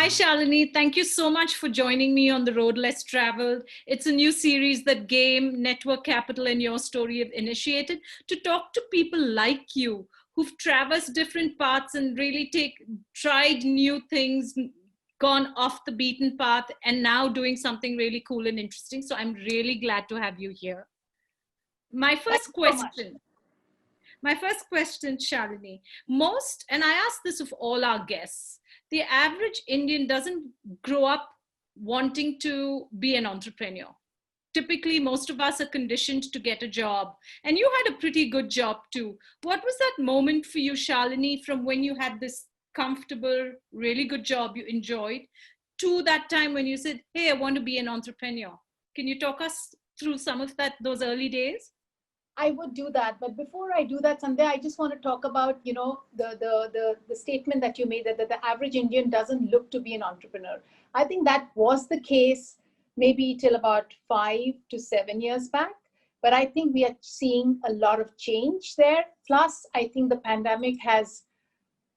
Hi, Shalini. Thank you so much for joining me on The Road Less Traveled. It's a new series that Game, Network Capital, and Your Story have initiated to talk to people like you who've traversed different paths and really tried new things, gone off the beaten path, and now doing something really cool and interesting. So I'm really glad to have you here. My Thank first you so much. question. My first question, Shalini. Most, and I ask this of all our guests, the average Indian doesn't grow up wanting to be an entrepreneur. Typically, most of us are conditioned to get a job. And you had a pretty good job too. What was that moment for you, Shalini, from when you had this comfortable, really good job you enjoyed to that time when you said, hey, I want to be an entrepreneur? Can you talk us through some of those early days? I would do that, but before I do that, Sandhya, I just want to talk about the statement that you made that the average Indian doesn't look to be an entrepreneur. I think that was the case maybe till about 5 to 7 years back, but I think we are seeing a lot of change there. Plus, I think the pandemic has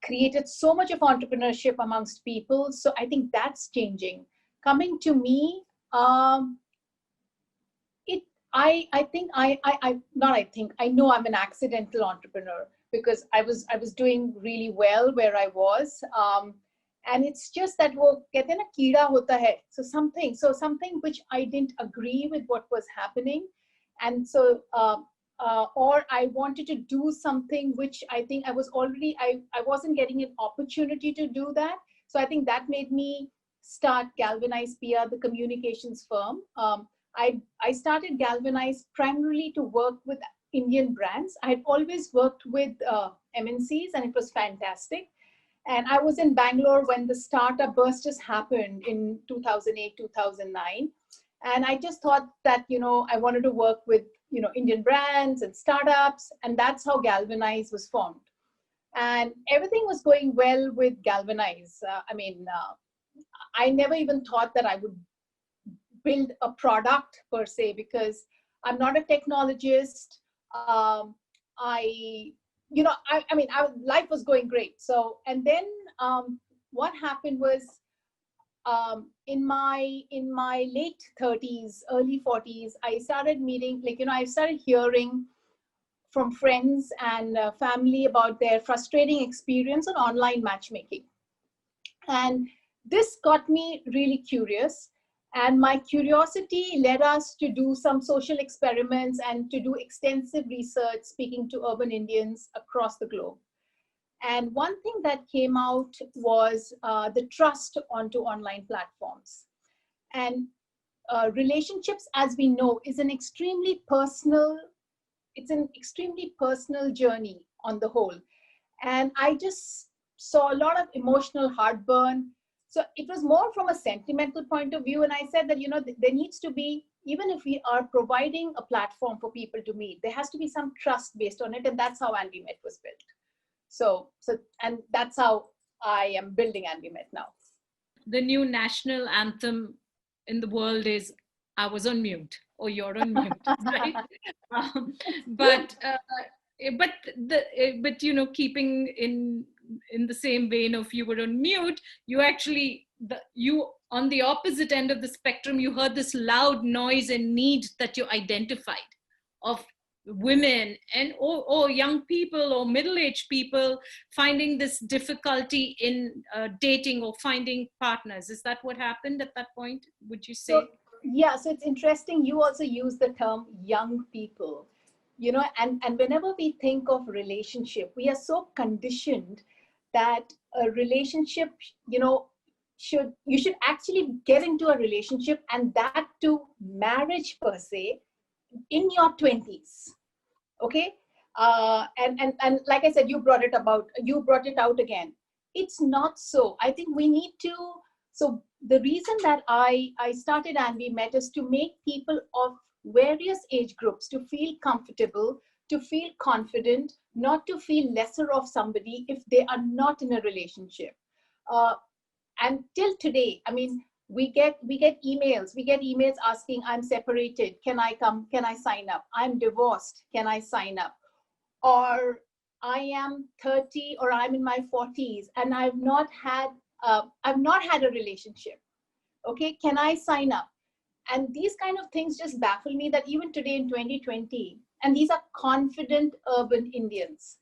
created so much of entrepreneurship amongst people, so I think that's changing. Coming to me, I think I know I'm an accidental entrepreneur because I was doing really well where I was, and it's just that वो कहते हैं ना कीड़ा होता है, so something which I didn't agree with what was happening, and so or I wanted to do something which I think I wasn't getting an opportunity to do that, so I think that made me start Galvanize PR, the communications firm. I started Galvanize primarily to work with Indian brands. I had always worked with MNCs and it was fantastic. And I was in Bangalore when the startup burst just happened in 2008, 2009. And I just thought that, I wanted to work with, Indian brands and startups. And that's how Galvanize was formed. And everything was going well with Galvanize. I never even thought that I would build a product per se because I'm not a technologist. Life was going great. So, and then what happened was in my late 30s, early 40s, I started meeting, I started hearing from friends and family about their frustrating experience on online matchmaking. And this got me really curious. And my curiosity led us to do some social experiments and to do extensive research speaking to urban Indians across the globe. And one thing that came out was the trust onto online platforms. And relationships, as we know, is an extremely personal journey on the whole. And I just saw a lot of emotional heartburn. So it was more from a sentimental point of view. And I said that, there needs to be, even if we are providing a platform for people to meet, there has to be some trust based on it. And that's how andwemet was built. And that's how I am building andwemet now. The new national anthem in the world is I was on mute or you're on mute, right? But keeping in the same vein of you were on mute, you on the opposite end of the spectrum, you heard this loud noise and need that you identified of women and or young people or middle-aged people finding this difficulty in dating or finding partners. Is that what happened at that point, would you say? So it's interesting. You also use the term young people, and whenever we think of relationship, we are so conditioned that a relationship, you should actually get into a relationship, and that to marriage per se, in your 20s. Okay. And like I said, you brought it out again. It's not so. I think we need to. So the reason that I started andwemet is to make people of various age groups to feel comfortable, to feel confident, not to feel lesser of somebody if they are not in a relationship. And till today, we get emails asking, I'm separated, can I come, can I sign up? I'm divorced, can I sign up? Or I am 30 or I'm in my 40s and I've not had I've not had a relationship. Okay, can I sign up? And these kind of things just baffle me, that even today in 2020, and these are confident urban Indians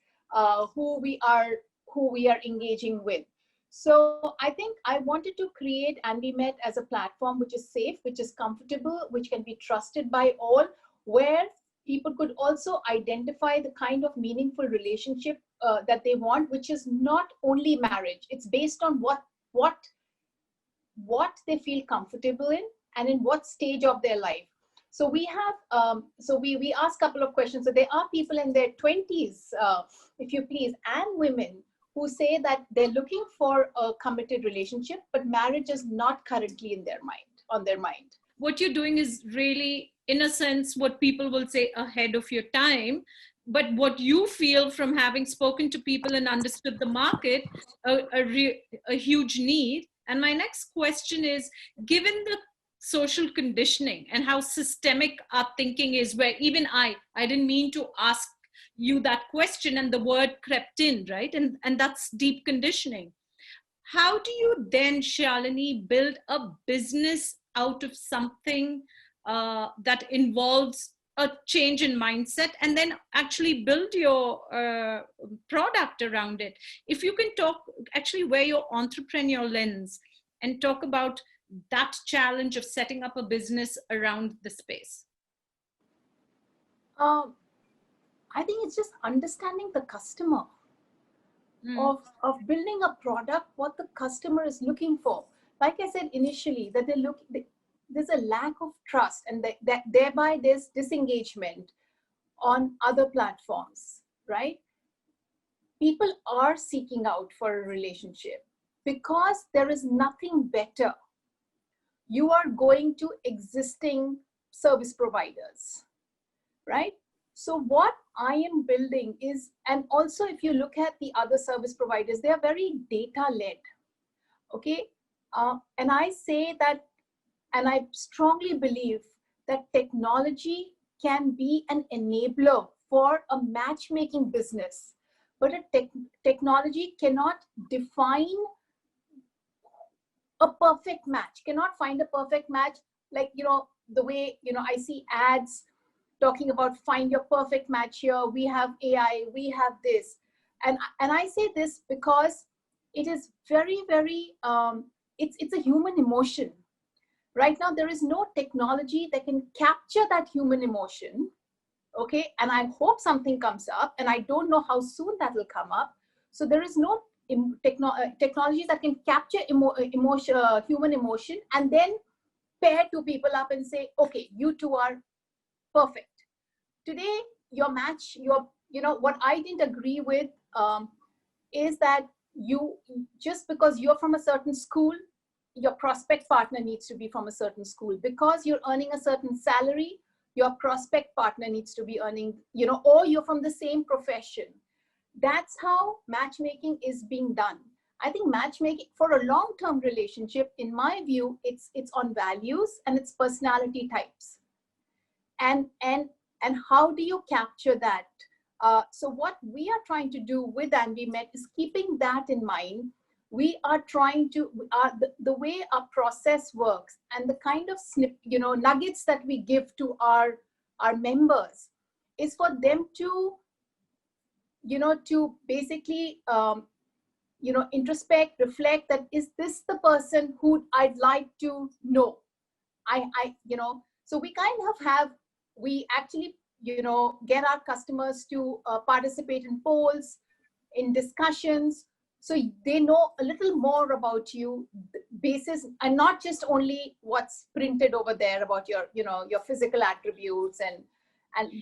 who we are engaging with. So I think I wanted to create andwemet as a platform which is safe, which is comfortable, which can be trusted by all, where people could also identify the kind of meaningful relationship that they want, which is not only marriage. It's based on what they feel comfortable in and in what stage of their life. So we have we ask a couple of questions. So there are people in their 20s, if you please, and women who say that they're looking for a committed relationship, but marriage is not currently on their mind. What you're doing is really, in a sense, what people will say ahead of your time. But what you feel from having spoken to people and understood the market, a huge need. And my next question is, given the social conditioning and how systemic our thinking is, where even I didn't mean to ask you that question and the word crept in, right? And that's deep conditioning. How do you then, Shalini, build a business out of something that involves a change in mindset, and then actually build your product around it? If you can talk, actually wear your entrepreneur lens and talk about that challenge of setting up a business around the space. I think it's just understanding the customer, of building a product, what the customer is looking for. Like I said initially, that there's a lack of trust, and that thereby there's disengagement on other platforms, right? People are seeking out for a relationship because there is nothing better. You are going to existing service providers, right? So what I am building is, and also if you look at the other service providers, they are very data led. Okay. And I say that, and I strongly believe that technology can be an enabler for a matchmaking business, but technology cannot define a perfect match, cannot find a perfect match. Like, the way, I see ads talking about find your perfect match here. We have AI, we have this. And I say this because it is very, very, it's a human emotion. Right now, there is no technology that can capture that human emotion. Okay. And I hope something comes up, and I don't know how soon that will come up. So there is no technology that can capture human emotion and then pair two people up and say, okay, you two are perfect. Today, your match, what I didn't agree with is that just because you're from a certain school, your prospect partner needs to be from a certain school. Because you're earning a certain salary, your prospect partner needs to be earning, or you're from the same profession. That's how matchmaking is being done. I think matchmaking for a long-term relationship, in my view, it's on values and it's personality types. And how do you capture that? So what we are trying to do with andwemet is keeping that in mind. We are trying to, the way our process works and the kind of nuggets that we give to our members is for them to, to basically, introspect, reflect, that is this the person who I'd like to know? So we kind of we actually, get our customers to participate in polls, in discussions, so they know a little more about you basis, and not just only what's printed over there about your, your physical attributes and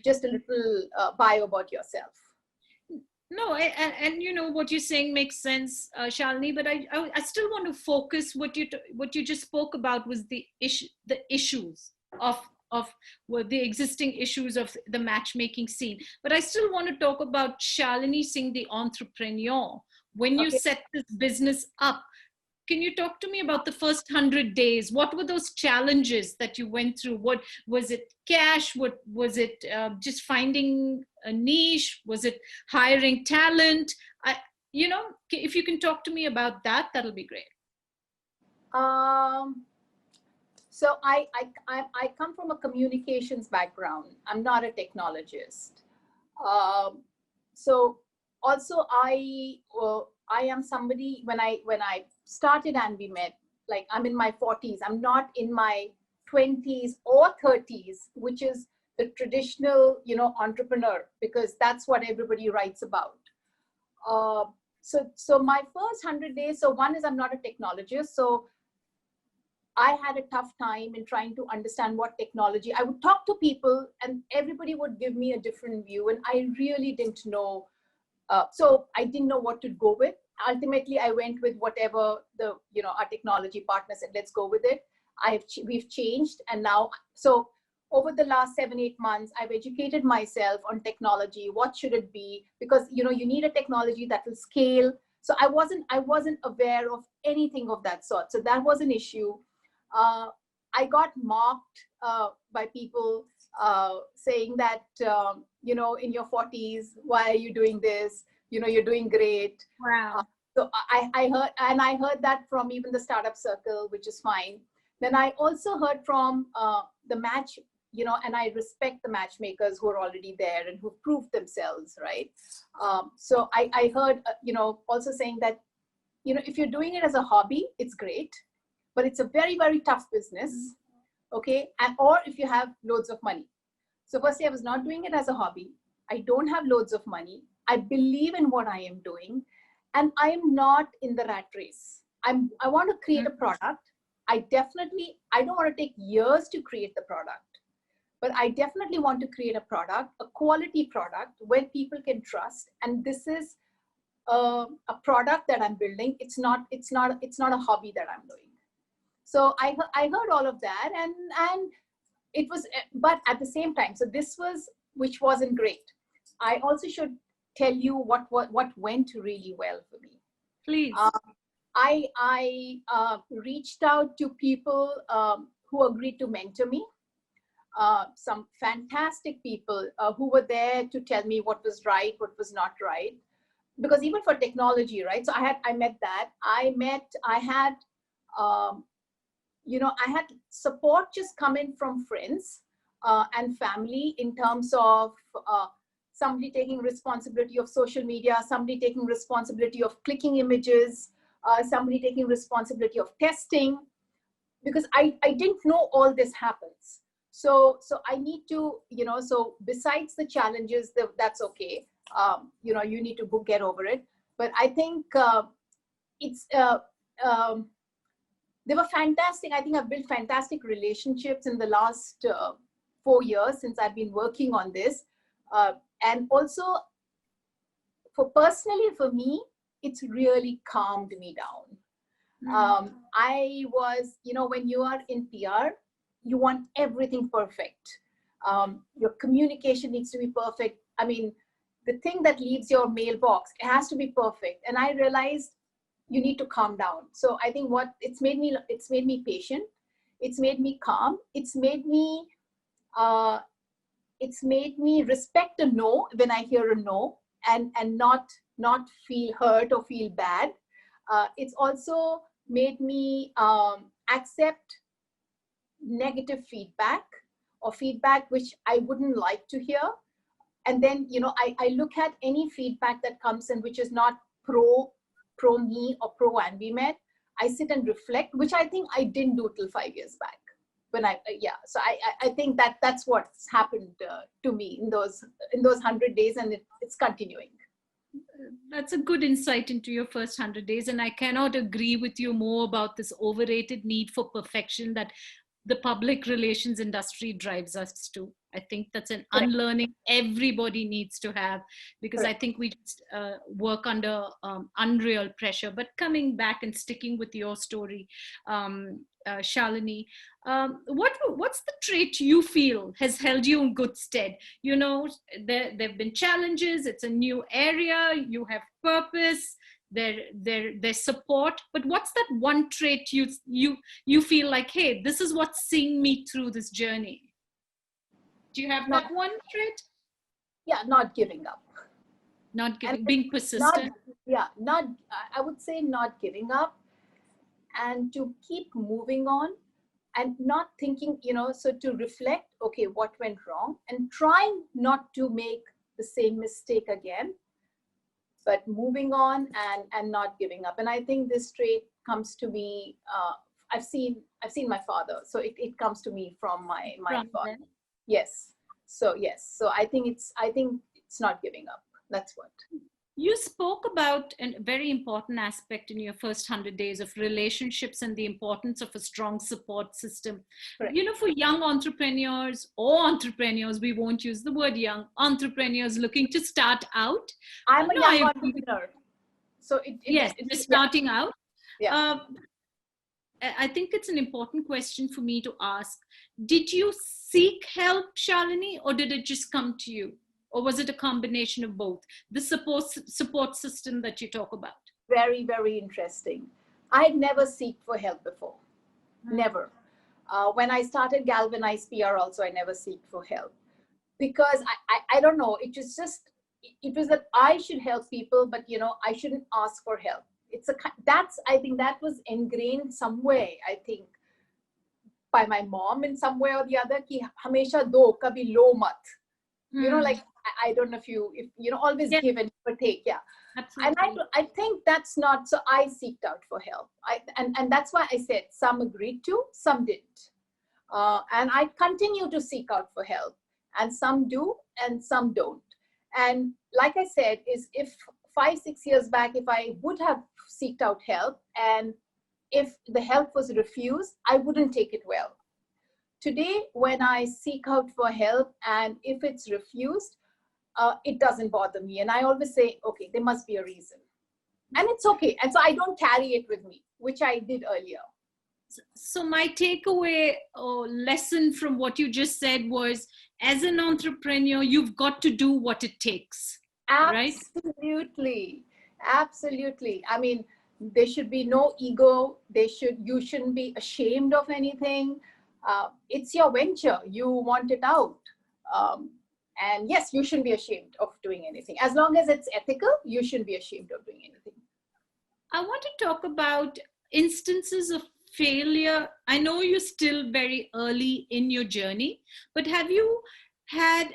just a little bio about yourself. No, and what you're saying makes sense, Shalini. But I still want to focus what you just spoke about was the issues of the existing issues of the matchmaking scene. But I still want to talk about Shalini Singh, the entrepreneur. When you set this business up, can you talk to me about the first 100 days? What were those challenges that you went through? What was it? Cash? What was it? Just finding a niche? Was it hiring talent? If you can talk to me about that, that'll be great. Um, so I come from a communications background. I'm not a technologist. Um, so also I am somebody, when I started andwemet, like I'm in my 40s. I'm not in my 20s or 30s, which is the traditional, entrepreneur, because that's what everybody writes about. Uh, so my first 100 days. So one is, I'm not a technologist, so I had a tough time in trying to understand what technology. I would talk to people, and everybody would give me a different view, and I really didn't know. So I didn't know what to go with. Ultimately, I went with whatever our technology partner said. Let's go with it. We've changed, and now, so over the last 7-8 months, I've educated myself on technology. What should it be? Because you need a technology that will scale. So I wasn't aware of anything of that sort. So that was an issue. uh, I got mocked by people saying that, in your 40s, why are you doing this? You're doing great. Uh, Wow. so I heard that from even the startup circle, which is fine. Then I also heard from the match, and I respect the matchmakers who are already there and who proved themselves, right? So I heard, also saying that, if you're doing it as a hobby, it's great, but it's a very, very tough business. Okay. And, or if you have loads of money. So firstly, I was not doing it as a hobby. I don't have loads of money. I believe in what I am doing, and I am not in the rat race. I want to create a product. I don't want to take years to create the product, but I definitely want to create a product, a quality product where people can trust. And this is a product that I'm building. It's not a hobby that I'm doing. So I heard all of that, and it was, but at the same time, so this was, which wasn't great. I also should tell you what went really well for me. Please. uh, I reached out to people who agreed to mentor me. Some fantastic people who were there to tell me what was right, what was not right. Because even for technology, right? So I met that. I had um, I had support just come in from friends and family, in terms of somebody taking responsibility of social media, somebody taking responsibility of clicking images, somebody taking responsibility of testing, because I didn't know all this happens. So I need to, so besides the challenges, that's okay. You need to get over it. But I think it's, um, they were fantastic. I think I've built fantastic relationships in the last 4 years since I've been working on this. And also, for me, it's really calmed me down. I was, when you are in PR, you want everything perfect. Your communication needs to be perfect. I mean, the thing that leaves your mailbox, it has to be perfect. And I realized you need to calm down. So I think it's made me patient. It's made me calm. Uh, it's made me respect a no when I hear a no, and not feel hurt or feel bad. It's also made me accept negative feedback, or feedback which I wouldn't like to hear. And then, I look at any feedback that comes in which is not pro me or pro andwemet. I sit and reflect, which I think I didn't do till 5 years back. When yeah, so I think that's what's happened to me in those 100 days, and it's continuing. That's a good insight into your first 100 days. And I cannot agree with you more about this overrated need for perfection that the public relations industry drives us to. I think that's an Correct. unlearning everybody needs to have, because I Correct. think we just work under unreal pressure. But coming back and sticking with your story, Shalini, what's the trait you feel has held you in good stead? There've been challenges. It's a new area. You have purpose. There's support. But what's that one trait you feel like, hey, this is what's seeing me through this journey? Do you have Not, that one trait? yeah, not giving up. Not And giving, being not, persistent. yeah, not, I would say not giving up. and to keep moving on and not thinking, so to reflect, okay, what went wrong, and trying not to make the same mistake again, but moving on and not giving up. And I think this trait comes to me. I've seen my father, so it comes to me from my father. them. Yes. So yes. So I think it's not giving up. That's what. You spoke about a very important aspect in your first 100 days of relationships and the importance of a strong support system. Correct. For young entrepreneurs or entrepreneurs, we won't use the word young, entrepreneurs looking to start out. I'm a young entrepreneur. So yes, just starting out. Yeah. I think it's an important question for me to ask. Did you seek help, Shalini, or did it just come to you? Or was it a combination of both? The support system that you talk about. Very, very interesting. I had never sought for help before. Never. When I started Galvanize PR also, I never sought for help. Because I don't know, it was that I should help people, but I shouldn't ask for help. I think that was ingrained some way, I think, by my mom in some way or the other, ki hamesha do, kabhi lo mat. Like, I don't know if always give and take. Yeah. Absolutely. And I think that's not, so I seeked out for help. And that's why I said some agreed to, some didn't. And I continue to seek out for help, and some do and some don't. And like I said, is if 5-6 years back, if I would have seeked out help and if the help was refused, I wouldn't take it well. Today, when I seek out for help and if it's refused, it doesn't bother me. And I always say, okay, there must be a reason. And it's okay. And so I don't carry it with me, which I did earlier. So my takeaway or lesson from what you just said was, as an entrepreneur, you've got to do what it takes. Absolutely. Right? Absolutely. I mean, there should be no ego. You shouldn't be ashamed of anything. It's your venture. You want it out. And yes, you shouldn't be ashamed of doing anything. As long as it's ethical, you shouldn't be ashamed of doing anything. I want to talk about instances of failure. I know you're still very early in your journey, but have you had,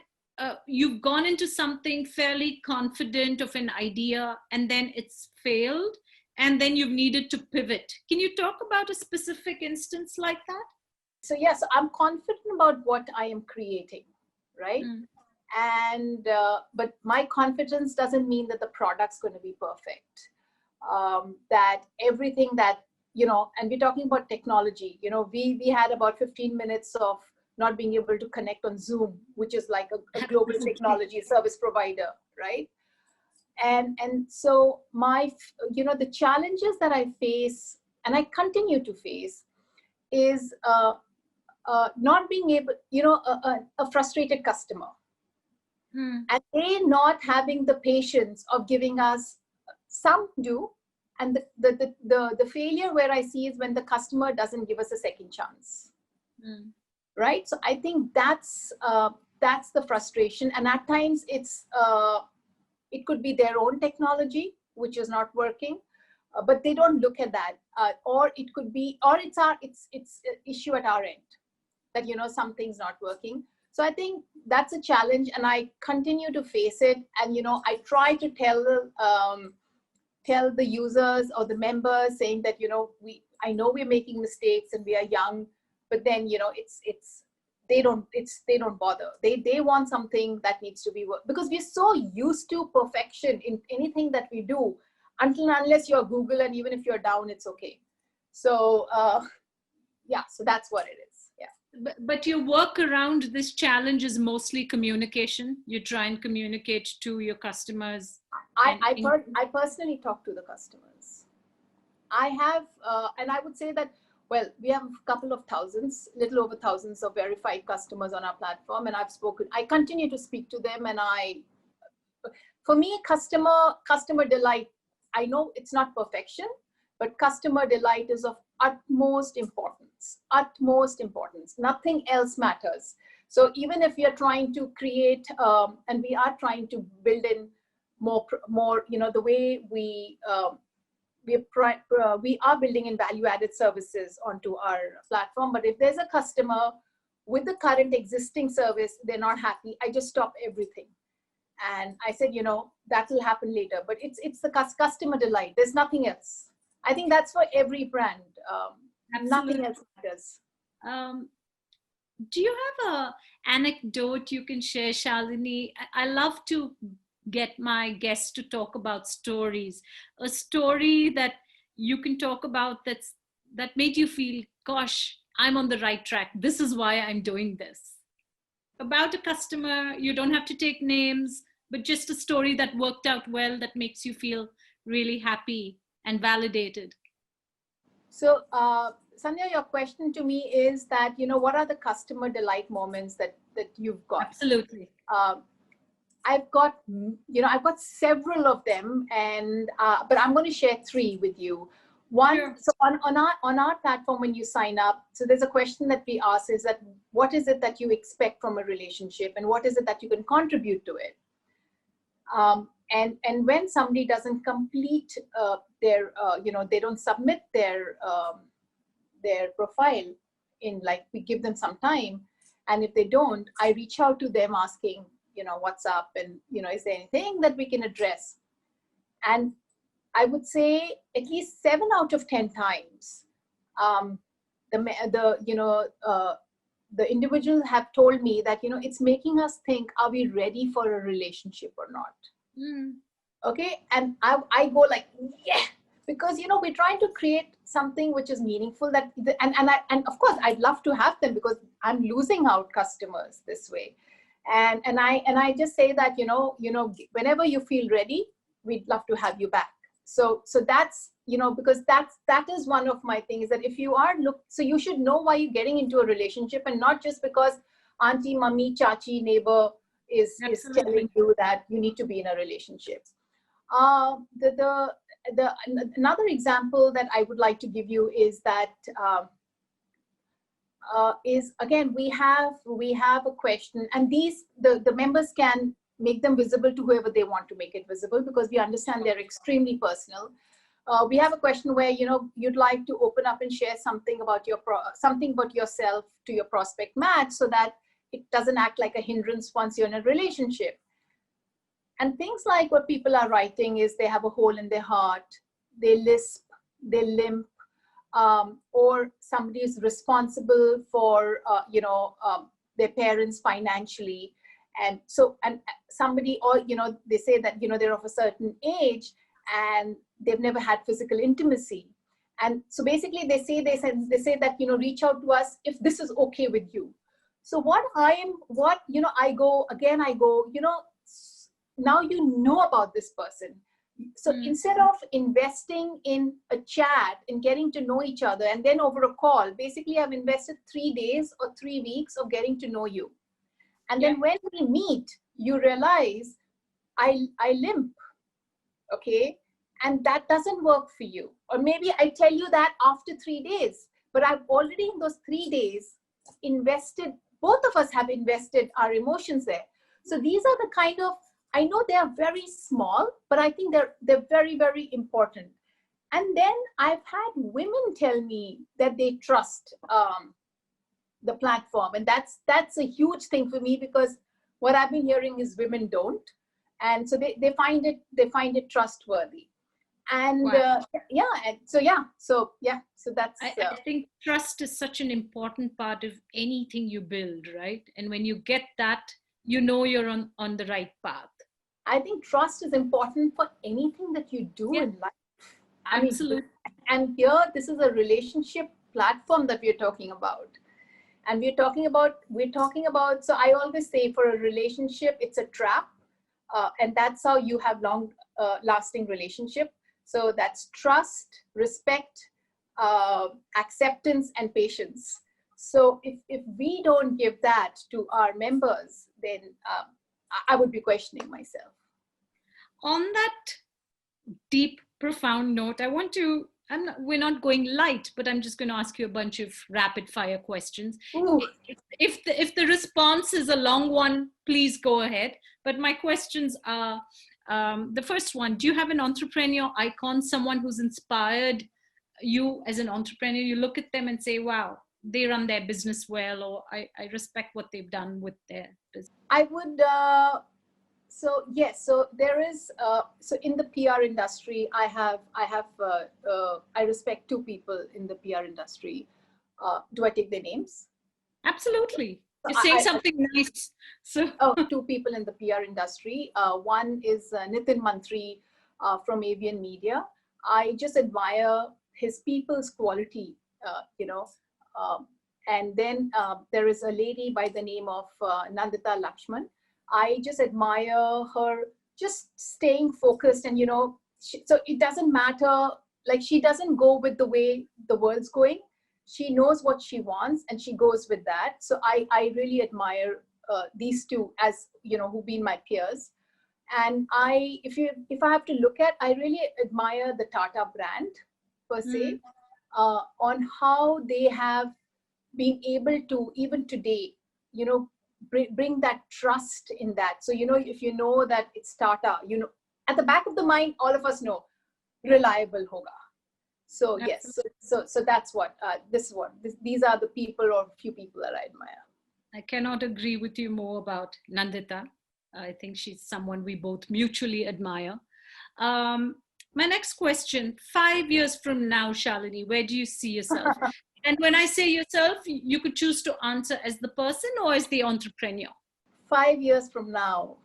you've gone into something fairly confident of an idea and then it's failed and then you've needed to pivot. Can you talk about a specific instance like that? So yes, I'm confident about what I am creating, right? And but my confidence doesn't mean that the product's going to be perfect. That everything that, and we're talking about technology, we had about 15 minutes of not being able to connect on Zoom, which is like a global technology service provider, right? And so the challenges that I face, and I continue to face, is not being able, a frustrated customer. And they not having the patience of giving us, some do, and the failure where I see is when the customer doesn't give us a second chance. Right? So I think that's the frustration. And at times it could be their own technology, which is not working, but they don't look at that. Or it could be, or it's an issue at our end, that, something's not working. So I think that's a challenge, and I continue to face it. And, I try to tell the users or the members, saying that, I know we're making mistakes and we are young, but then, they don't bother. They want something that needs to be worked, because we're so used to perfection in anything that we do, unless you're Google, and even if you're down, it's okay. So, yeah, so that's what it is. Yeah. But your work around this challenge is mostly communication. You try and communicate to your customers. I personally talk to the customers. I have, and I would say that, well, we have a couple of thousands, little over thousands of verified customers on our platform. And I continue to speak to them. And for me, customer delight, I know it's not perfection, but customer delight is of utmost importance. Nothing else matters. So even if we are trying to create, and we are trying to build in more, the way we we are building in value added services onto our platform. But if there's a customer with the current existing service, they're not happy, I just stop everything. And I said, that will happen later. But it's the customer delight. There's nothing else. I think that's for every brand. Nothing else matters. Do you have a anecdote you can share, Shalini? I love to get my guests to talk about stories. A story that you can talk about that made you feel, gosh, I'm on the right track. This is why I'm doing this. About a customer, you don't have to take names, but just a story that worked out well, that makes you feel really happy and validated. So, Sandhya, your question to me is that, what are the customer delight moments that you've got? Absolutely. I've got several of them, and but I'm going to share three with you. One, sure. So on our platform, when you sign up, so there's a question that we ask is that what is it that you expect from a relationship, and what is it that you can contribute to it? And when somebody doesn't complete their, they don't submit their profile in, like, we give them some time, and if they don't, I reach out to them asking, what's up, and is there anything that we can address? And I would say at least 7 out of 10 times, the individuals have told me that it's making us think, are we ready for a relationship or not? Okay, and I go like, yeah, because we're trying to create something which is meaningful, that and of course I'd love to have them, because I'm losing out customers this way. And I just say that whenever you feel ready, we'd love to have you back. So that's because that is one of my things, that if you are so you should know why you're getting into a relationship, and not just because auntie, mummy, chachi, neighbor is telling you that you need to be in a relationship. Another example that I would like to give you is that is, again, we have a question, and the members can make them visible to whoever they want to make it visible, because we understand they're extremely personal. We have a question where you'd like to open up and share something about something about yourself to your prospect match, so that it doesn't act like a hindrance once you're in a relationship. And things like what people are writing is they have a hole in their heart, they lisp, they limp, or somebody is responsible for their parents financially, and somebody, or they say that they're of a certain age and they've never had physical intimacy, and so basically they say that reach out to us if this is okay with you. So I go, now about this person. So instead of investing in a chat and getting to know each other, and then over a call, basically I've invested 3 days or 3 weeks of getting to know you. And then when we meet, you realize I limp, okay? And that doesn't work for you. Or maybe I tell you that after 3 days, but I've already in those 3 days invested, both of us have invested our emotions there. So these are the kind of, I know they are very small, but I think they're very, very important. And then I've had women tell me that they trust the platform, and that's a huge thing for me, because what I've been hearing is women don't, and so they find it trustworthy. And wow. So that's. I think trust is such an important part of anything you build, right? And when you get that, you're on the right path. I think trust is important for anything that you do in life. Absolutely. And here, this is a relationship platform that we're talking about. And we're talking about, so I always say, for a relationship, it's a trap. And that's how you have long lasting relationship. So that's trust, respect, acceptance, and patience. So if we don't give that to our members, then I would be questioning myself. On that deep, profound note, we're not going light, but I'm just going to ask you a bunch of rapid fire questions. If the response is a long one, please go ahead. But my questions are, The first one, do you have an entrepreneur icon, someone who's inspired you as an entrepreneur? You look at them and say, wow, they run their business well, or I respect what they've done with their business. I would, so yes, so there is, so in the PR industry, I respect two people in the PR industry. Do I take their names? Absolutely. You're saying something nice. So two people in the PR industry. One is Nitin Mantri from Avian Media. I just admire his people's quality, you know. And then there is a lady by the name of Nandita Lakshman. I just admire her just staying focused, and, you know, so it doesn't matter, like, she doesn't go with the way the world's going. She knows what she wants and she goes with that. So I really admire these two, as, you know, who've been my peers. And if I have to look at, I really admire the Tata brand per se, on how they have been able to, even today, you know, bring that trust in that. So, you know, if you know that it's Tata, you know, at the back of the mind, all of us know, reliable hoga. So yes, so that's what, these are the people, or few people, that I admire. I cannot agree with you more about Nandita. I think she's someone we both mutually admire. My next question, 5 years from now, Shalini, where do you see yourself? And when I say yourself, you could choose to answer as the person or as the entrepreneur. 5 years from now,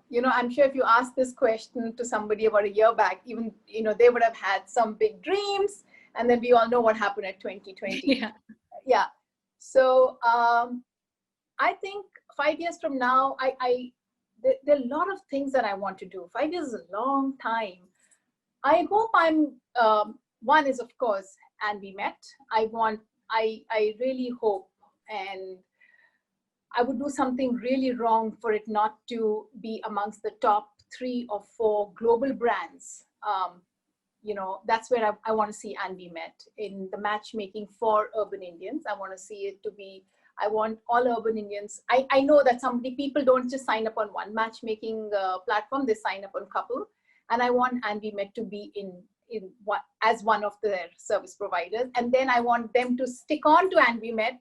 you know, I'm sure if you asked this question to somebody about a year back, even, you know, they would have had some big dreams, and then we all know what happened at 2020. Yeah. So I think 5 years from now, there are a lot of things that I want to do. 5 years is a long time. I hope one is, of course, andwemet. I really hope, and I would do something really wrong for it not to be amongst the top 3 or 4 global brands. You know, that's where I want to see andwemet in the matchmaking for urban Indians. I want to see it to be, I want all urban Indians. I know that people don't just sign up on one matchmaking platform, they sign up on a couple. And I want andwemet to be as one of their service providers. And then I want them to stick on to andwemet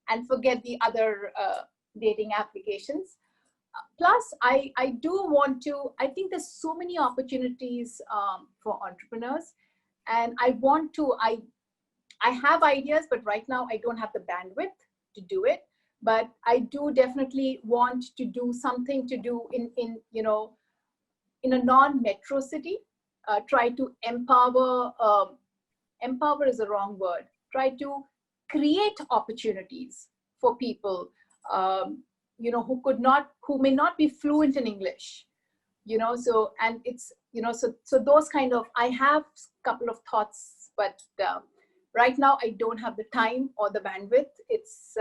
and forget the other dating applications. Plus, I do want to, I think there's so many opportunities for entrepreneurs. And I want to, I have ideas, but right now I don't have the bandwidth to do it. But I do definitely want to do something to do in you know, in a non-metro city. Try to empower, empower is the wrong word, try to create opportunities for people, you know, who may not be fluent in English, you know, so, and it's, you know, so those kind of, I have a couple of thoughts, but right now I don't have the time or the bandwidth. It's,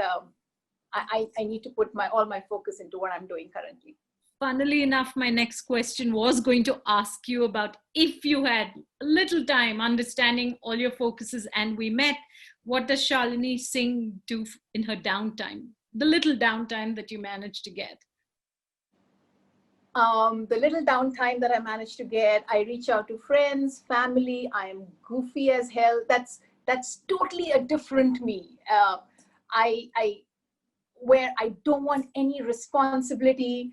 I need to put all my focus into what I'm doing currently. Funnily enough, my next question was going to ask you about, if you had a little time, understanding all your focuses andwemet, what does Shalini Singh do in her downtime? The little downtime that you managed to get. The little downtime that I managed to get, I reach out to friends, family. I am goofy as hell. That's totally a different me. Where I don't want any responsibility.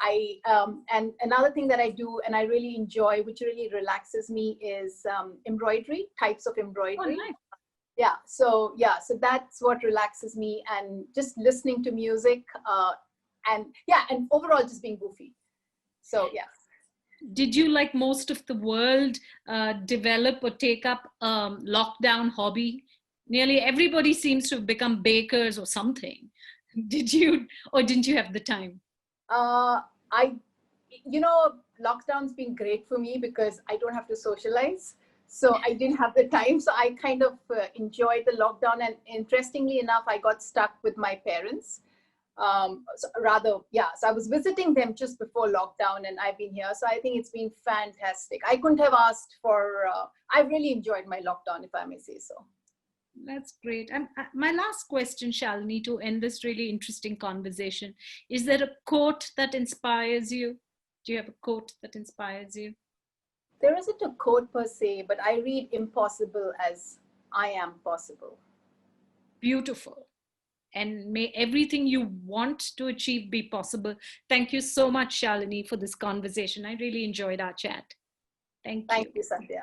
And another thing that I do and I really enjoy, which really relaxes me, is embroidery, types of embroidery. Oh, nice. Yeah, so that's what relaxes me, and just listening to music, and overall just being goofy. So yeah. Did you, like most of the world, develop or take up lockdown hobby? Nearly everybody seems to have become bakers or something. Did you, or didn't you have the time? You know, lockdown's been great for me because I don't have to socialize. So I didn't have the time. So I kind of enjoyed the lockdown. And interestingly enough, I got stuck with my parents. So I was visiting them just before lockdown, and I've been here. So I think it's been fantastic. I couldn't have asked for, I really enjoyed my lockdown, if I may say so. That's great. My last question, Shalini, to end this really interesting conversation, is there a quote that inspires you? Do you have a quote that inspires you? There isn't a quote per se, but I read impossible as I am possible. Beautiful. And may everything you want to achieve be possible. Thank you so much, Shalini, for this conversation. I really enjoyed our chat. Thank Thank you. you, Sandhya.